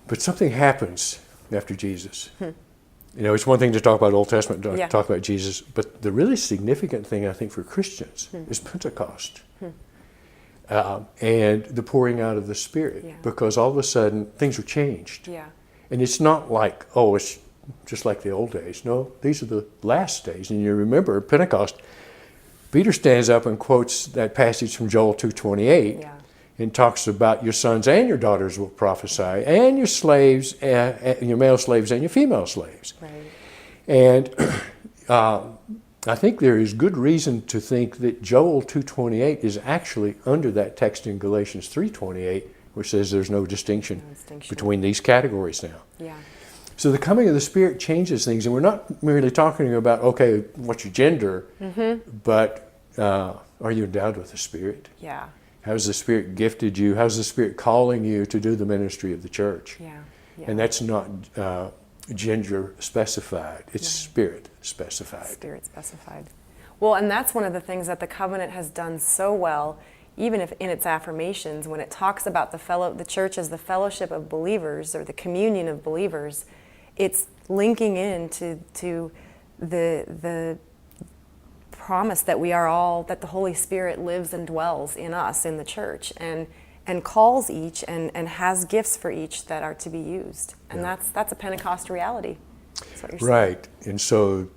But something happens after Jesus. You know, it's one thing to talk about Old Testament, to talk about Jesus, but the really significant thing, I think, for Christians is Pentecost. And the pouring out of the Spirit, because all of a sudden things are changed. Yeah. And it's not like, oh, it's just like the old days. No, these are the last days. And you remember Pentecost, Peter stands up and quotes that passage from Joel 2:28 and talks about your sons and your daughters will prophesy, and your slaves, your male slaves and your female slaves. Right. And I think there is good reason to think that Joel 2:28 is actually under that text in Galatians 3:28, which says there's no distinction between these categories now. Yeah. So the coming of the Spirit changes things, and we're not merely talking about, okay, what's your gender, but are you endowed with the Spirit? Yeah. How's the Spirit gifted you? How's the Spirit calling you to do the ministry of the church? Yeah. And that's not gender specified, it's Spirit specified. Spirit specified. Well, and that's one of the things that the covenant has done so well, even if in its affirmations, when it talks about the church as the fellowship of believers or the communion of believers, it's linking into the promise that we are all, that the Holy Spirit lives and dwells in us, in the church, and calls each and has gifts for each that are to be used. And that's a Pentecost reality. That's what you're saying. Right. And so,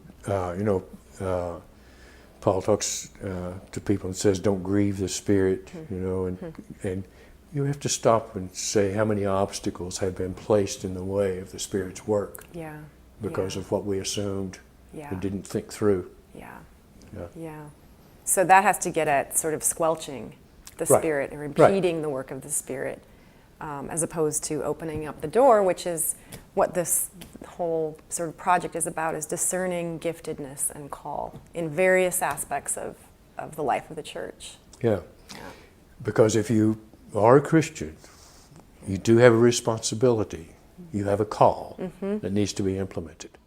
Paul talks to people and says, don't grieve the Spirit, and you have to stop and say how many obstacles have been placed in the way of the Spirit's work because of what we assumed and didn't think through. Yeah. So that has to get at sort of squelching the Spirit or impeding the work of the Spirit, as opposed to opening up the door, which is what this whole sort of project is about, is discerning giftedness and call in various aspects of the life of the church. Yeah. Because if you are a Christian, you do have a responsibility. You have a call that needs to be implemented.